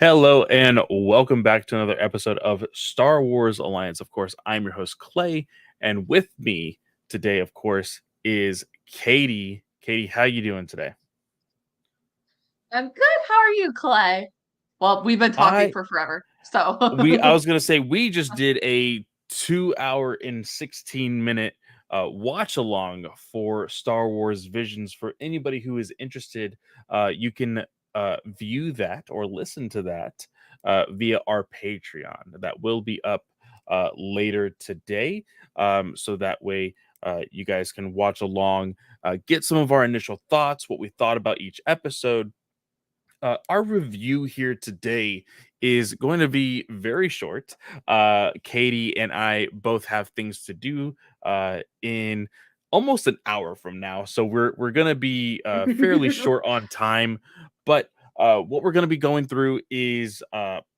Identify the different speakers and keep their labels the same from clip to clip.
Speaker 1: Hello and welcome back to another episode of Star Wars Alliance. Of course, I'm your host Clay, and with me today, of course, is Katie. Katie, how you doing today?
Speaker 2: I'm good. How are you, Clay? Well, we've been talking
Speaker 1: I
Speaker 2: for forever, so
Speaker 1: I was gonna say we just did a 2 hour and 16 minute watch along for Star Wars Visions. For anybody who is interested, you can view that or listen to that via our Patreon. That will be up later today, so that way you guys can watch along, get some of our initial thoughts, what we thought about each episode. Our review here today is going to be very short. Katie and I both have things to do in almost an hour from now, so we're going to be fairly short on time. But what we're going to be going through is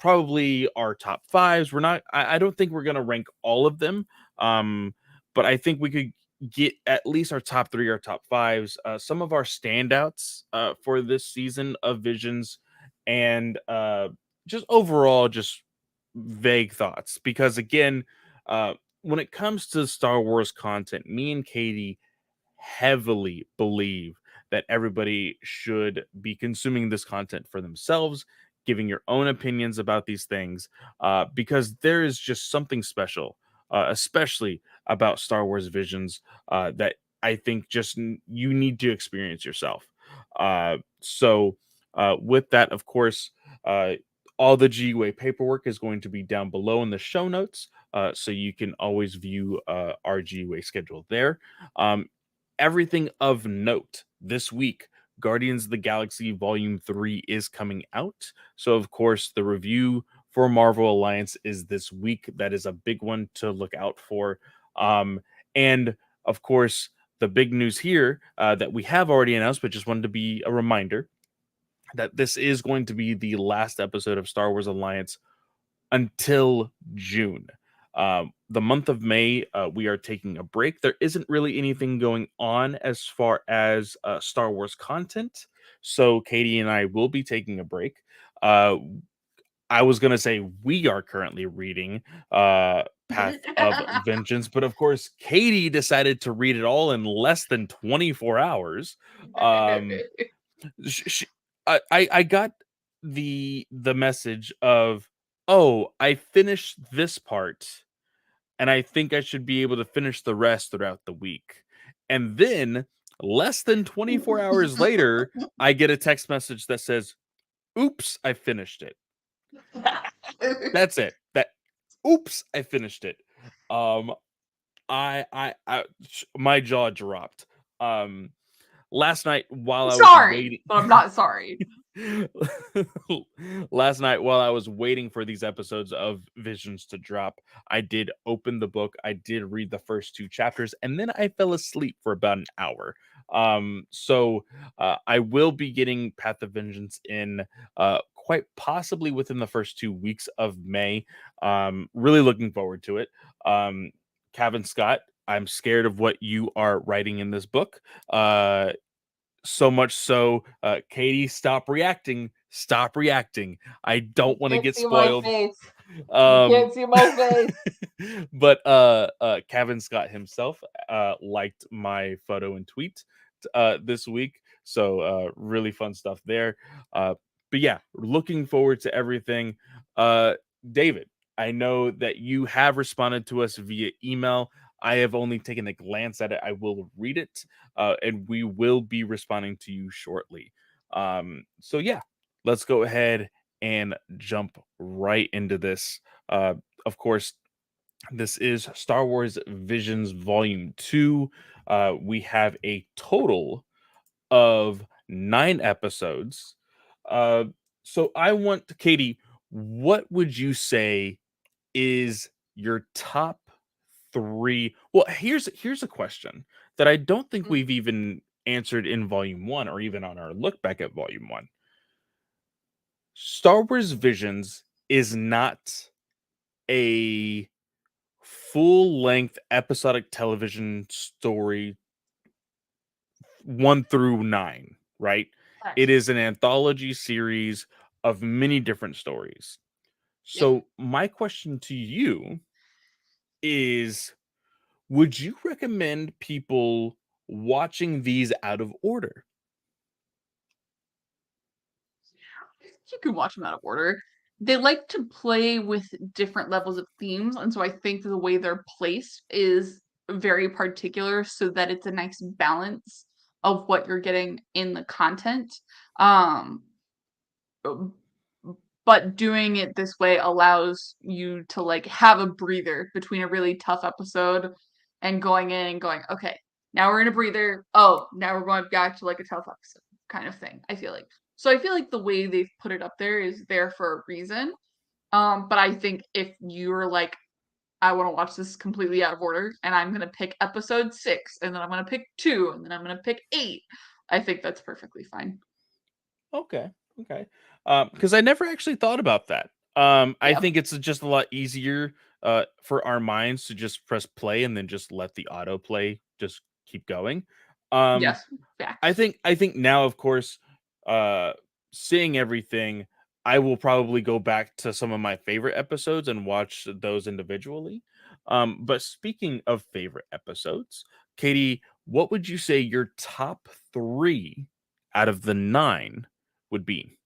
Speaker 1: probably our top fives. We're not. I don't think we're going to rank all of them, but I think we could get at least our top three or top fives, some of our standouts for this season of Visions, and just overall, just vague thoughts. Because again, when it comes to Star Wars content, me and Katie heavily believe that everybody should be consuming this content for themselves, giving your own opinions about these things, because there is just something special, especially about Star Wars Visions, that I think just you need to experience yourself. With that, of course, uh, all the GUA paperwork is going to be down below in the show notes, so you can always view our GUA schedule there. Um, Everything of note this week, Guardians of the Galaxy Volume 3 is coming out. So, of course, the review for Marvel Alliance is this week. That is a big one to look out for. And, of course, the big news here that we have already announced, but just wanted to be a reminder that this is going to be the last episode of Star Wars Alliance until June. The month of May, we are taking a break. There isn't really anything going on as far as Star Wars content. So Katie and I will be taking a break. Uh, I was going to say we are currently reading Path of Vengeance, but of course, Katie decided to read it all in less than 24 hours. Um, sh I got the message of, "Oh, I finished this part, and I think I should be able to finish the rest throughout the week." And then less than 24 hours later, I get a text message that says, "Oops, I finished it." That's it. Oops, I finished it. Um, my jaw dropped. Um, Last night while I was
Speaker 2: sorry,
Speaker 1: waiting
Speaker 2: but I'm not sorry.
Speaker 1: last night while I was waiting for these episodes of Visions to drop, I did open the book, I did read the first two chapters, and then I fell asleep for about an hour. I will be getting Path of Vengeance in quite possibly within the first 2 weeks of May. Really looking forward to it. Kevin Scott, I'm scared of what you are writing in this book. So much so, Katie, stop reacting. Stop reacting. I don't want to
Speaker 2: Can't
Speaker 1: get
Speaker 2: see my
Speaker 1: spoiled.
Speaker 2: face. You
Speaker 1: Um,
Speaker 2: can't see my face.
Speaker 1: but Kevin Scott himself liked my photo and tweet this week. So really fun stuff there. Uh, but yeah, looking forward to everything. Uh, David, I know that you have responded to us via email. I have only taken a glance at it. I will read it, and we will be responding to you shortly. So yeah, let's go ahead and jump right into this. Uh, of course, this is Star Wars Visions Volume 2. We have a total of 9 episodes. Uh, so I want, Katie, what would you say is your top three? Well, here's a question that I don't think we've even answered in Volume 1 or even on our look back at Volume 1. Star Wars Visions is not a full length episodic television story 1 through 9, right? It
Speaker 2: Correct.
Speaker 1: is an anthology series of many different stories.
Speaker 2: Yeah.
Speaker 1: So, my question to you is, would you recommend people watching these out of order?
Speaker 2: You can watch them out of order. They like to play with different levels of themes, and so I think the way they're placed is very particular so that it's a nice balance of what you're getting in the content. Um, but doing it this way allows you to like have a breather between a really tough episode and going in and going, okay, now we're in a breather. Oh, now we're going back to like a tough episode kind of thing. I feel like. So I feel like the way they've put it up there is there for a reason. But I think if you're like, I want to watch this completely out of order and I'm gonna pick episode 6 and then I'm gonna pick 2 and then I'm gonna pick 8, I think that's perfectly fine.
Speaker 1: Okay, okay. Because I never actually thought about that. I
Speaker 2: Yeah.
Speaker 1: think it's just a lot easier for our minds to just press play and then just let the autoplay just keep going. Um,
Speaker 2: Yes.
Speaker 1: I
Speaker 2: Facts.
Speaker 1: think I think now, of course, uh, seeing everything, I will probably go back to some of my favorite episodes and watch those individually. But speaking of favorite episodes, Katie, what would you say your top three out of the nine would be?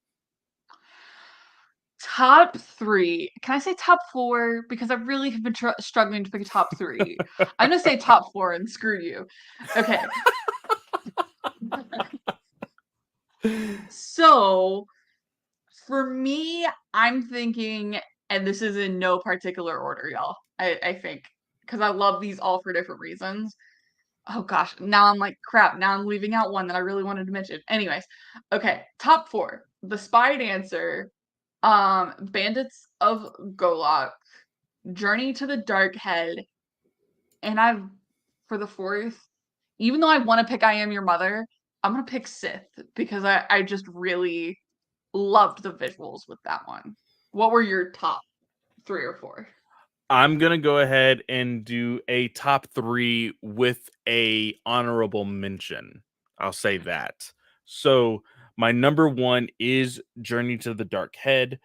Speaker 2: Top 3. Can I say top 4? Because I really have been struggling to pick a top 3. I'm gonna say top 4 and screw you. Okay. So, for me, I'm thinking, and this is in no particular order, y'all. I think because I love these all for different reasons. Oh gosh, now I'm like, crap, now I'm leaving out one that I really wanted to mention. Anyways, okay, top 4. The Spy Dancer, Bandits of Golok, Journey to the Dark Head, and I've for the 4th, even though I want to pick I Am Your Mother, I'm gonna pick Sith because I just really loved the visuals with that one. What were your top 3 or 4?
Speaker 1: I'm gonna go ahead and do a top three with a honorable mention. I'll say that. So my number one is Journey to the Dark Head.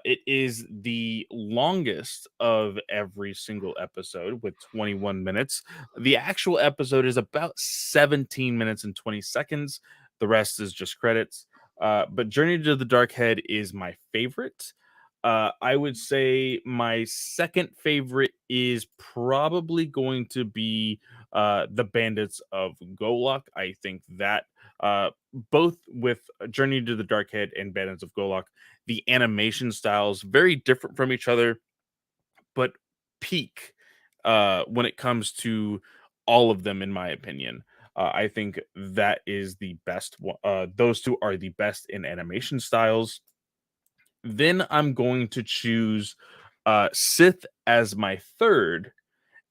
Speaker 1: It is the longest of every single episode with 21 minutes. The actual episode is about 17 minutes and 20 seconds. The rest is just credits. But Journey to the Dark Head is my favorite. I would say my second favorite is probably going to be the Bandits of Golok. I think that both with Journey to the Dark Head and Bandits of Golok, the animation styles very different from each other, but peak when it comes to all of them, in my opinion. I think that is the best. Those two are the best in animation styles. Then I'm going to choose Sith as my third,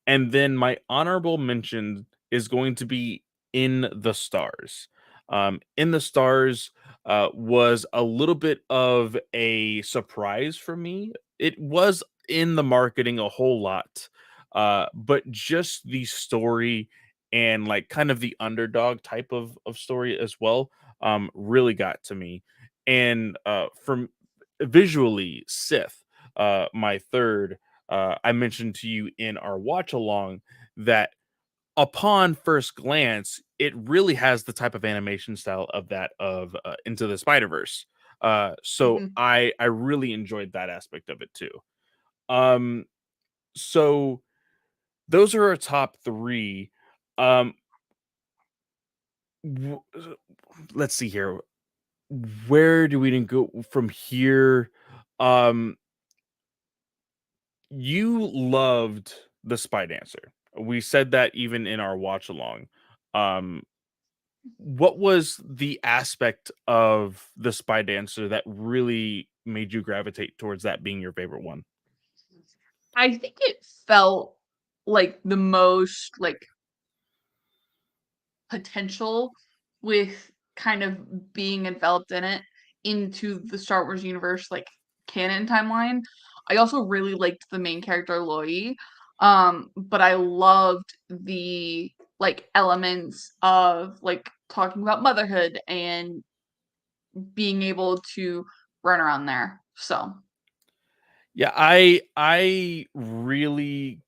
Speaker 1: and then my honorable mention is going to be In the Stars. In the Stars was a little bit of a surprise for me. It was in the marketing a whole lot, but just the story and like kind of the underdog type of story as well really got to me. And from visually, Sith, my third, I mentioned to you in our watch along that upon first glance, it really has the type of animation style of that of Into the Spider Verse. So
Speaker 2: Mhm.
Speaker 1: I really enjoyed that aspect of it too. Um, so those are our top three. Um, w- let's see here. Where do we go from here? Um, You loved The Spy Dancer. We said that even in our watch along. Um, what was the aspect of The Spy Dancer that really made you gravitate towards that being your favorite one?
Speaker 2: I think it felt like the most like potential with kind of being enveloped in it into the Star Wars universe like canon timeline. I also really liked the main character Loy. But I loved the like elements of like talking about motherhood and being able to run around there. So,
Speaker 1: Yeah, I really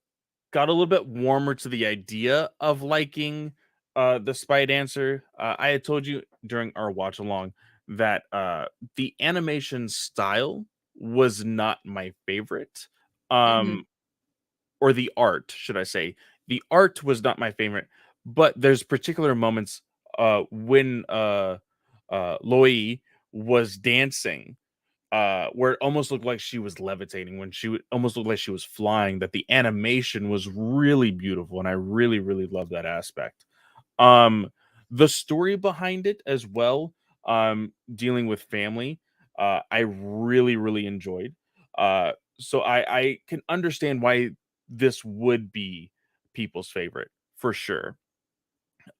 Speaker 1: got a little bit warmer to the idea of liking the Spy Dancer. I had told you during our watch along that the animation style was not my favorite.
Speaker 2: mhm,
Speaker 1: Um or the art, should I say. The art was not my favorite, but there's particular moments when Loi was dancing where it almost looked like she was levitating, when almost looked like she was flying, that the animation was really beautiful, and I really, really love that aspect. Um, the story behind it as well, dealing with family, I really, really enjoyed. So I can understand why this would be people's favorite for sure.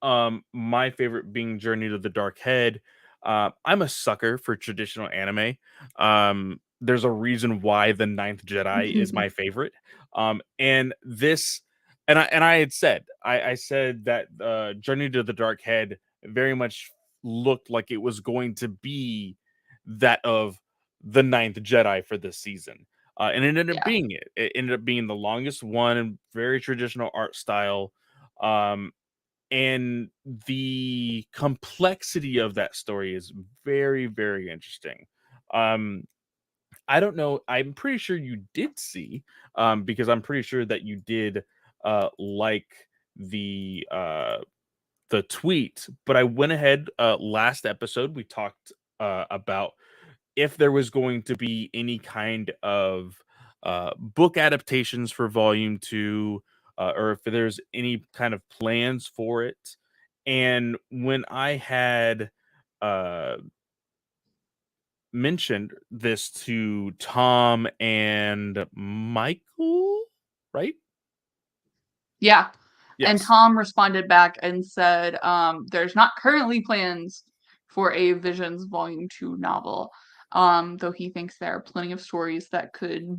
Speaker 1: My favorite being Journey to the Dark Head. I'm a sucker for traditional anime. There's a reason why The Ninth Jedi is my favorite. And this, and I had said, I said that Journey to the Dark Head very much looked like it was going to be that of The Ninth Jedi for this season. And it ended up
Speaker 2: yeah.
Speaker 1: being it. It ended up being the longest one, very traditional art style. Um, and the complexity of that story is very, very interesting. um I don't know, I'm pretty sure you did see, because I'm pretty sure that you did like the tweet, but I went ahead, last episode we talked about if there was going to be any kind of book adaptations for volume 2, or if there's any kind of plans for it. And when I had uh, mentioned this to Tom and Michael, right?
Speaker 2: Yeah. And
Speaker 1: Yes.
Speaker 2: Tom responded back and said, there's not currently plans for a Visions Volume 2 novel, though he thinks there are plenty of stories that could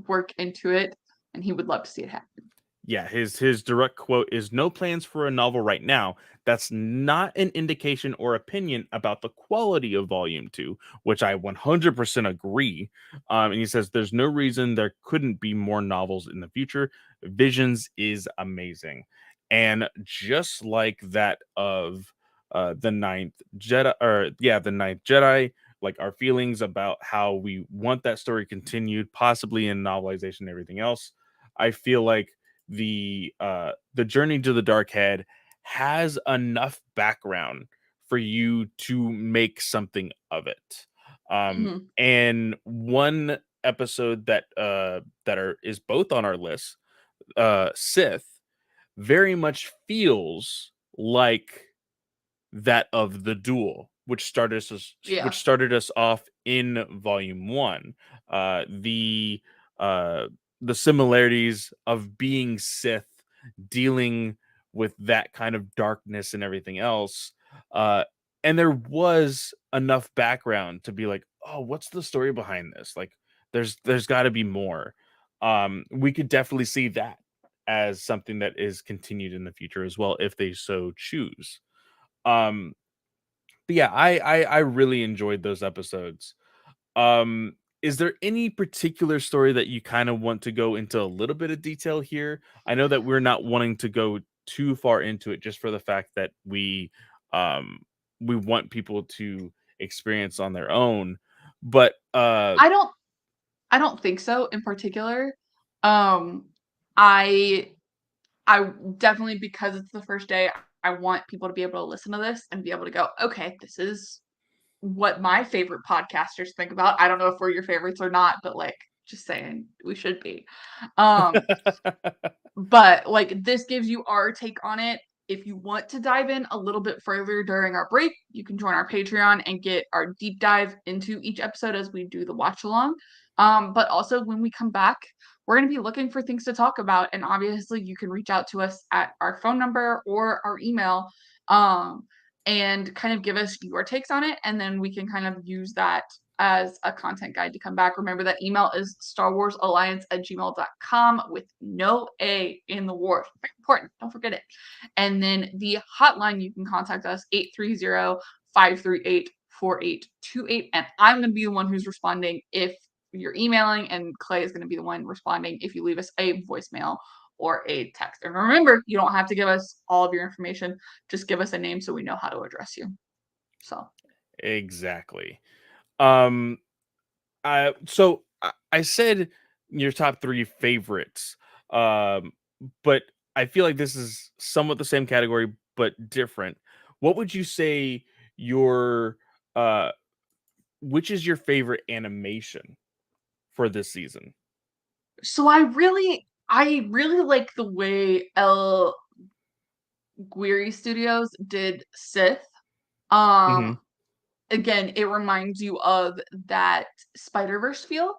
Speaker 2: work into it, and he would love to see it happen.
Speaker 1: Yeah, his direct quote is no plans for a novel right now. That's not an indication or opinion about the quality of volume 2, which I 100% agree. And he says there's no reason there couldn't be more novels in the future. Visions is amazing. And just like that of the Ninth Jedi, or yeah, the Ninth Jedi, like our feelings about how we want that story continued, possibly in novelization and everything else. I feel like the Journey to the Dark Head has enough background for you to make something of it.
Speaker 2: Mhm.
Speaker 1: And one episode that are is both on our list, Sith, very much feels like that of the duel, which
Speaker 2: Yeah.
Speaker 1: started us off in volume 1. The uh the similarities of being Sith, dealing with that kind of darkness and everything else. Uh and there was enough background to be like, "Oh, what's the story behind this?" Like there's got to be more. We could definitely see that as something that is continued in the future as well if they so choose. Um, but yeah, I really enjoyed those episodes. Is there any particular story that you kind of want to go into a little bit of detail here? I know that we're not wanting to go too far into it just for the fact that um we want people to experience on their own. But
Speaker 2: I don't I don't think so in particular. Um, I I definitely, because it's the first day, I want people to be able to listen to this and be able to go, "Okay, this is what my favorite podcasters think about." I don't know if we're your favorites or not, but, like, just saying, we should be. Um, but, like, this gives you our take on it. If you want to dive in a little bit further during our break, you can join our Patreon and get our deep dive into each episode as we do the watch along. But also when we come back, we're going to be looking for things to talk about. And obviously, you can reach out to us at our phone number or our email, um, and kind of give us your takes on it. And then we can kind of use that as a content guide to come back. Remember that email is starwarsalliance@gmail.com with no A in the war. Very important. Don't forget it. And then the hotline, you can contact us 830-538 888-4828. And I'm going to be the one who's responding if you're emailing, and Clay is going to be the one responding if you leave us a voicemail or a text. And remember, you don't have to give us all of your information. Just give us a name so we know how to address you. So,
Speaker 1: Exactly. Um, I said your top three favorites, um, but I feel like this is somewhat the same category but different. What would you say your uh, which is your favorite animation for this season?
Speaker 2: so I really like the way El Guiri Studios did Sith.
Speaker 1: Hmm.
Speaker 2: Um, Again, it reminds you of that Spider-Verse feel.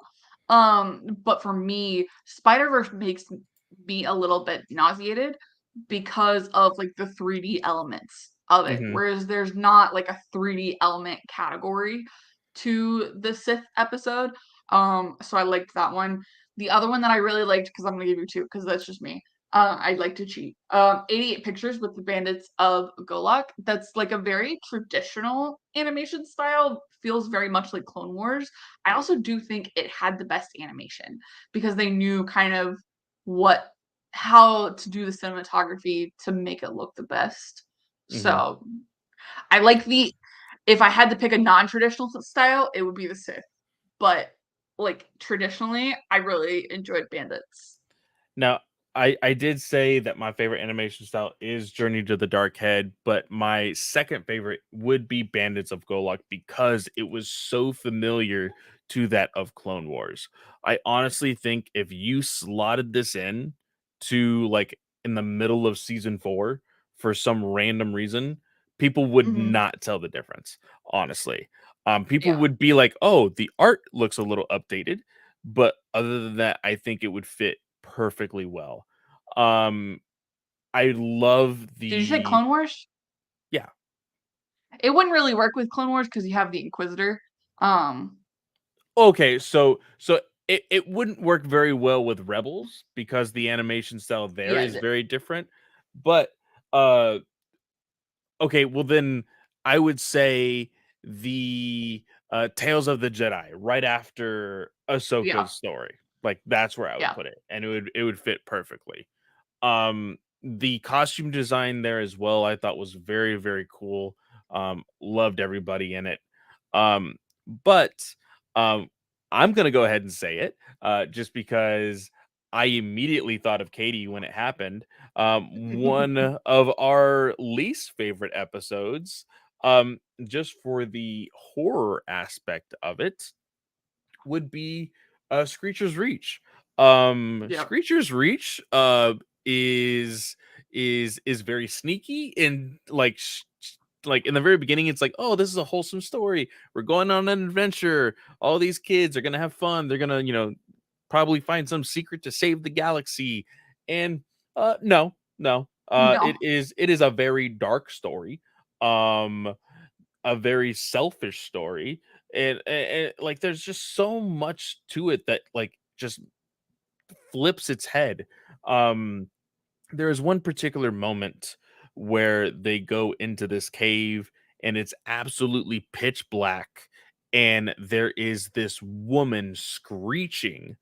Speaker 2: But for me, Spider-Verse makes me a little bit nauseated because of like the 3D elements of it.
Speaker 1: Hmm.
Speaker 2: Whereas there's not like a 3D element category to the Sith episode. So I liked that one. The other one that I really liked, because I'm gonna give you two, because that's just me. I like to cheat. 88 Pictures with the Bandits of Golak. That's like a very traditional animation style. Feels very much like Clone Wars. I also do think it had the best animation because they knew kind of what how to do the cinematography to make it look the best.
Speaker 1: Hmm.
Speaker 2: So I like the if I had to pick a non-traditional style, it would be the Sith. But like traditionally, I really enjoyed Bandits.
Speaker 1: Now, I did say that my favorite animation style is Journey to the Dark Head, but my second favorite would be Bandits of Golok because it was so familiar to that of Clone Wars. I honestly think if you slotted this in to like in the middle of season 4 for some random reason, people would
Speaker 2: Hmm.
Speaker 1: not tell the difference, honestly. People
Speaker 2: Yeah.
Speaker 1: would be like, "Oh, the art looks a little updated," but other than that, I think it would fit perfectly well. Um, I love
Speaker 2: Did you say
Speaker 1: the
Speaker 2: Clone Wars?
Speaker 1: yeah.
Speaker 2: It wouldn't really work with Clone Wars because you have the Inquisitor. Um,
Speaker 1: Okay, so it wouldn't work very well with Rebels because the animation style there
Speaker 2: yeah,
Speaker 1: is very different. But uh okay, well then I would say the Tales of the Jedi right after
Speaker 2: yeah,
Speaker 1: Ahsoka's story. Like that's where I would
Speaker 2: yeah.
Speaker 1: put it, and it would fit perfectly. The costume design there as well, I thought was very, very cool. Loved everybody in it. Um, but um, I'm gonna go ahead and say it, just because I immediately thought of Katie when it happened. One of our least favorite episodes, just for the horror aspect of it, would be Screecher's Reach.
Speaker 2: Yeah.
Speaker 1: Screecher's Reach is very sneaky and like in the very beginning it's like, oh, this is a wholesome story. We're going on an adventure. All these kids are going to have fun. They're going to, probably find some secret to save the galaxy. And no, no.
Speaker 2: No.
Speaker 1: It is a very dark story. Um a very selfish story and like there's just so much to it that like just flips its head. um there is one particular moment where they go into this cave and it's absolutely pitch black and there is this woman screeching.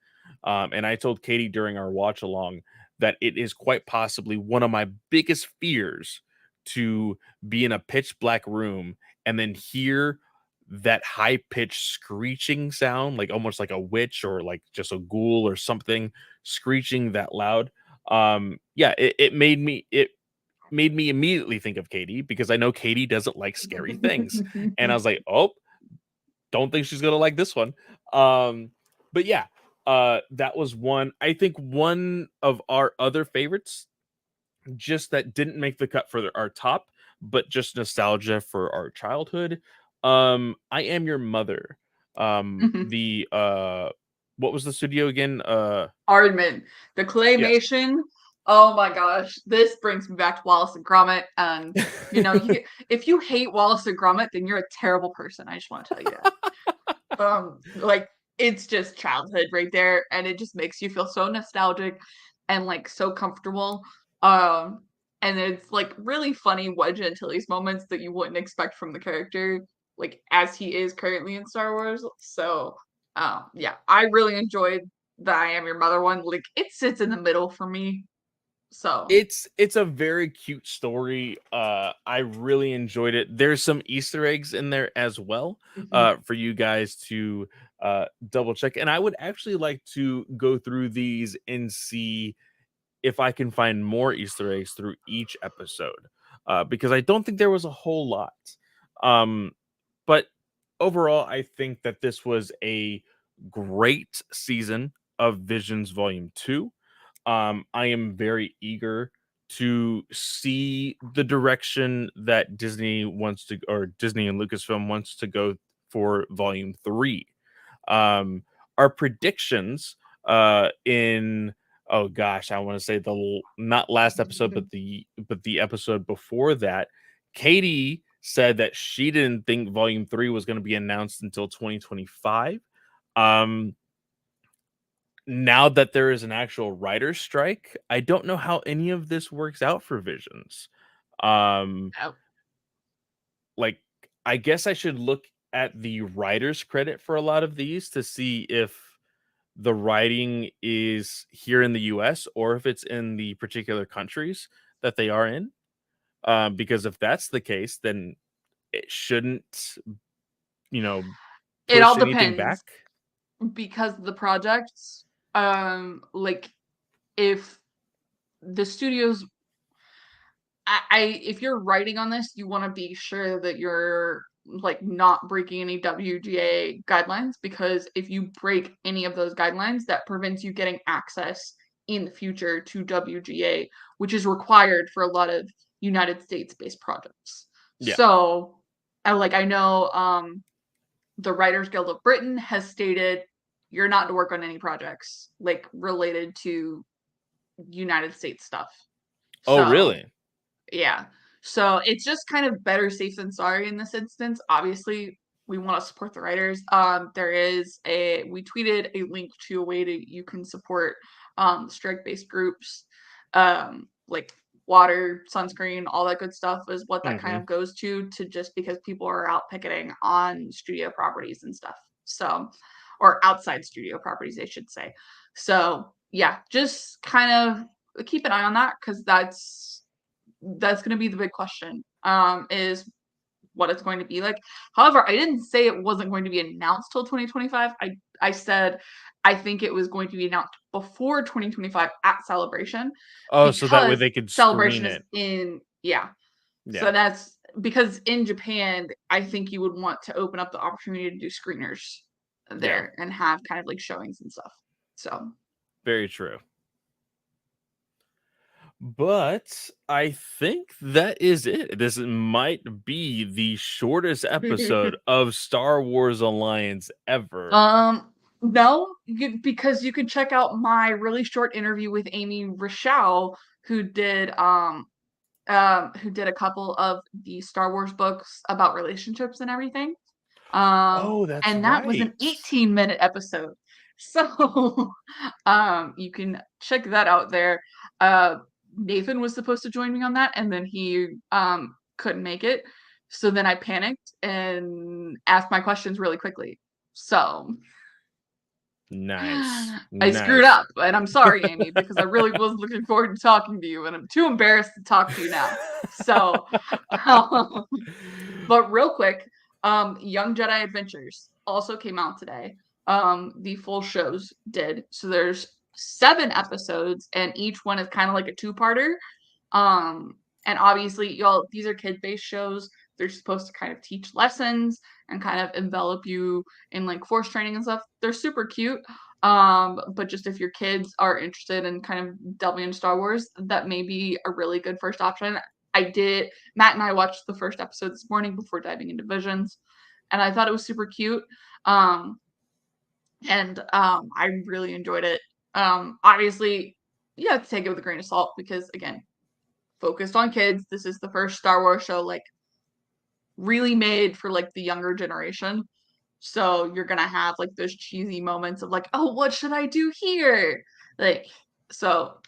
Speaker 1: And I told Katie during our watch along that it is quite possibly one of my biggest fears to be in a pitch black room and then hear that high pitched screeching sound, like almost like a witch or like just a ghoul or something screeching that loud. Yeah, it made me immediately think of Katie because I know Katie doesn't like scary things. And I was like, "Oh, don't think she's gonna like this one." But yeah, that was one. I think one of our other favorites, just that didn't make the cut for our top, but just nostalgia for our childhood. I Am Your Mother.
Speaker 2: Mhm.
Speaker 1: What was the studio again?
Speaker 2: Aardman, the
Speaker 1: Yes.
Speaker 2: claymation. Oh my gosh, this brings me back to Wallace and Gromit. And if you hate Wallace and Gromit, then you're a terrible person. I just want to tell you that. Like it's just childhood right there, and it just makes you feel so nostalgic and like so comfortable. And it's like really funny Wedge Antilles moments that you wouldn't expect from the character. like as he is currently in Star Wars. So yeah, I really enjoyed the I Am Your Mother one. Like it sits in the middle for me. So
Speaker 1: It's a very cute story. I really enjoyed it. There's some Easter eggs in there as well,
Speaker 2: mhm.
Speaker 1: for you guys to double check. And I would actually like to go through these and see if I can find more Easter eggs through each episode, because I don't think there was a whole lot. Um, but overall, I think that this was a great season of Visions Volume 2. I am very eager to see the direction that Disney wants to, or Disney and Lucasfilm wants to go for Volume 3. Um, our predictions in, oh gosh, I want to say not last episode, but the episode before that, Katie said that she didn't think Volume 3 was going to be announced until 2025. Um, Now that there is an actual writer's strike, I don't know how any of this works out for Visions. Um,
Speaker 2: Oh,
Speaker 1: like, I guess I should look at the writer's credit for a lot of these to see if the writing is here in the US or if it's in the particular countries that they are in. Because if that's the case, then it shouldn't, you know,
Speaker 2: it all
Speaker 1: push anything
Speaker 2: depends
Speaker 1: back.
Speaker 2: because the projects, like if the studios I if you're writing on this, you want to be sure that you're like not breaking any WGA guidelines because if you break any of those guidelines, that prevents you getting access in the future to WGA, which is required for a lot of United States-based projects.
Speaker 1: Yeah.
Speaker 2: So, I know the Writers Guild of Britain has stated you're not to work on any projects like related to United States stuff.
Speaker 1: Oh,
Speaker 2: So,
Speaker 1: really?
Speaker 2: yeah. So it's just kind of better safe than sorry in this instance. Obviously, we want to support the writers. We tweeted a link to a way to you can support strike-based groups, like water, sunscreen, all that good stuff is what that kind
Speaker 1: Hmm.
Speaker 2: of goes to just because people are out picketing on studio properties and stuff. So, or outside studio properties, I should say. So yeah, just kind of keep an eye on that because that's going to be the big question is what it's going to be like. However, I didn't say it wasn't going to be announced till 2025. I said I think it was going to be announced before 2025 at Celebration
Speaker 1: Oh, so that way
Speaker 2: because
Speaker 1: they could screen
Speaker 2: Celebration is
Speaker 1: it.
Speaker 2: in, yeah.
Speaker 1: Yeah.
Speaker 2: So that's because in Japan, I think you would want to open up the opportunity to do screeners
Speaker 1: Yeah.
Speaker 2: there and have kind of like showings and stuff. So
Speaker 1: Very true. But I think that is it. This might be the shortest episode of Star Wars Alliance ever.
Speaker 2: No, because you could check out my really short interview with Amy Rochelle, who did who did a couple of the Star Wars books about relationships and everything.
Speaker 1: Oh, that's
Speaker 2: And that was an
Speaker 1: right.
Speaker 2: 18-minute episode. So, you can check that out there. Nathan was supposed to join me on that, and then he couldn't make it. So then I panicked and asked my questions really quickly. So
Speaker 1: Nice.
Speaker 2: I screwed
Speaker 1: Nice.
Speaker 2: up, and I'm sorry, Amy, because I really was looking forward to talking to you, and I'm too embarrassed to talk to you now. So, but real quick, Young Jedi Adventures also came out today. The full shows did. So there's 7 episodes, and each one is kind of like a two-parter. And obviously, y'all, these are kid-based shows. They're supposed to kind of teach lessons and kind of envelop you in like force training and stuff. They're super cute. But just if your kids are interested in kind of delving into Star Wars, that may be a really good first option. Matt and I watched the first episode this morning before diving into Visions, and I thought it was super cute. Um, I really enjoyed it. Obviously, you have to take it with a grain of salt because again, focused on kids. This is the first Star Wars show like really made for like the younger generation. So you're gonna have like those cheesy moments of like, oh, what should I do here? Like, so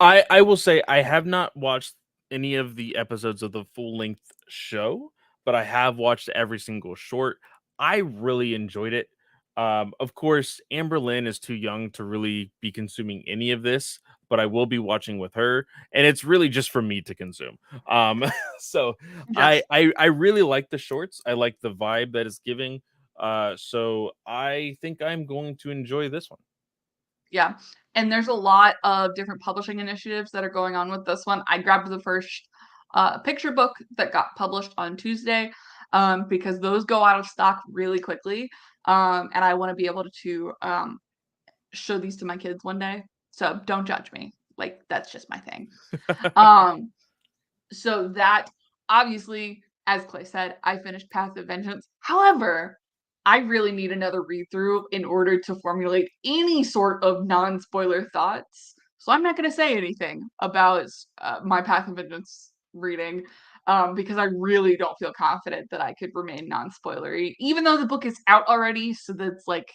Speaker 1: I will say I have not watched any of the episodes of the full length show. but I have watched every single short. I really enjoyed it. Of course, Amber Lynn is too young to really be consuming any of this, but I will be watching with her, and it's really just for me to consume. Um, so
Speaker 2: Yes.
Speaker 1: I really like the shorts. I like the vibe that it's giving. So I think I'm going to enjoy this one.
Speaker 2: Yeah. And there's a lot of different publishing initiatives that are going on with this one. I grabbed the first picture book that got published on Tuesday because those go out of stock really quickly. And I want to be able to show these to my kids one day. So don't judge me. Like, that's just my thing. Um, so that obviously, as Clay said, I finished Path of Vengeance. However, I really need another read through in order to formulate any sort of non spoiler thoughts. So I'm not going to say anything about my Path of Vengeance reading because I really don't feel confident that I could remain non spoilery, even though the book is out already. So that's like,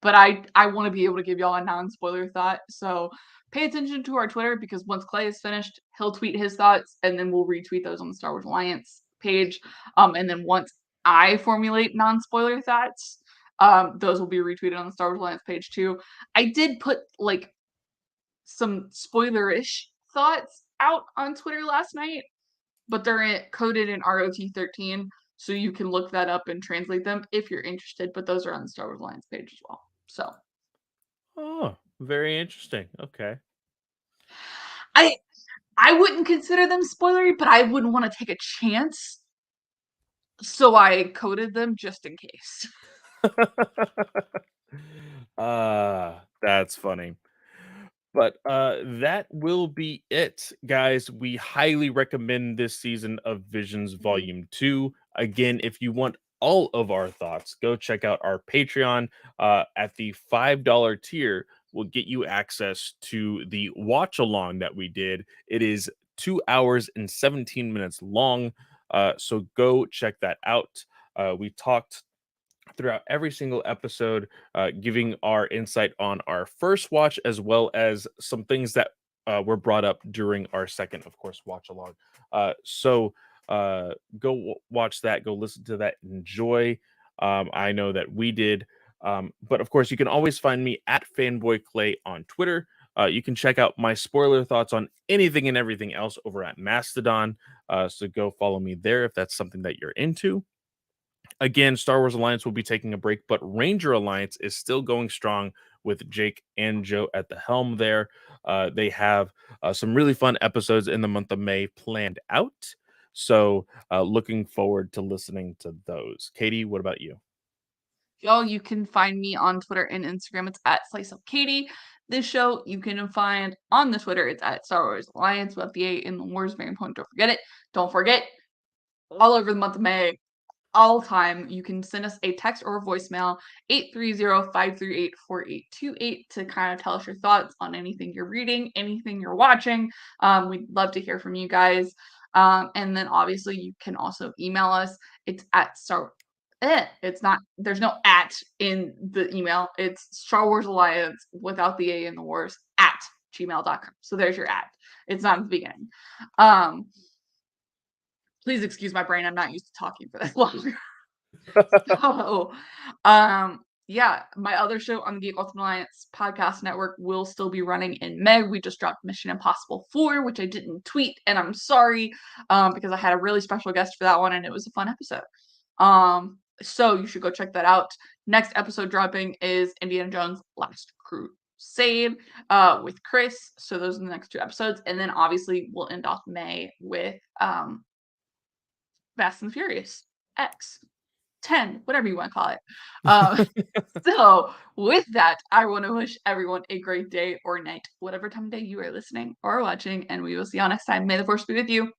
Speaker 2: but I want to be able to give y'all a non spoiler thought. So pay attention to our Twitter because once Clay is finished, he'll tweet his thoughts and then we'll retweet those on the Star Wars Alliance page. And then once I formulate non-spoiler thoughts, those will be retweeted on the Star Wars Alliance page too. I did put like some spoiler-ish thoughts out on Twitter last night, but they're coded in ROT13, so you can look that up and translate them if you're interested. But those are on the Star Wars Alliance page as well. So
Speaker 1: Oh, very interesting. Okay.
Speaker 2: I I wouldn't consider them spoilery, but I wouldn't want to take a chance. So I coded them just in case.
Speaker 1: That's funny. But that will be it, guys. We highly recommend this season of Visions
Speaker 2: Mhm.
Speaker 1: Volume 2. Again, if you want all of our thoughts, go check out our Patreon. At the $5 tier, will get you access to the watch along that we did. It is 2 hours and 17 minutes long. So go check that out. We talked throughout every single episode, giving our insight on our first watch, as well as some things that were brought up during our second, of course, watch along. So go watch that, go listen to that, enjoy. I know that we did. But of course, you can always find me at Fanboy Clay on Twitter. You can check out my spoiler thoughts on anything and everything else over at Mastodon. So go follow me there if that's something that you're into. Again, Star Wars Alliance will be taking a break, but Ranger Alliance is still going strong with Jake and Joe at the helm there. They have some really fun episodes in the month of May planned out. So, looking forward to listening to those. Katie, what about you?
Speaker 2: Y'all, you can find me on Twitter and Instagram. It's at Slice of Katie. This show you can find on the Twitter. It's at Star Wars Alliance with the A in the Wars. Very important. Don't forget it. Don't forget, all over the month of May, all time, you can send us a text or a voicemail, 830-538-4828 to kind of tell us your thoughts on anything you're reading, anything you're watching. We'd love to hear from you guys. And then obviously you can also email us. It's at it's not, there's no at in the email. It's Star Wars Alliance without the A in the wars at gmail.com. So there's your at. It's not in the beginning. Um, Please excuse my brain. I'm not used to talking for this long. So, yeah, my other show on the Geek Ultimate Alliance podcast network will still be running in May. We just dropped Mission Impossible 4, which I didn't tweet, and I'm sorry, because I had a really special guest for that one, and it was a fun episode. So you should go check that out. Next episode dropping is Indiana Jones Last Crusade, with Chris. So those are the next two episodes, and then obviously we'll end off May with Fast and Furious X. 10, whatever you want to call it. So, with that, I want to wish everyone a great day or night, whatever time of day you are listening or watching, and we will see you all next time. May the force be with you.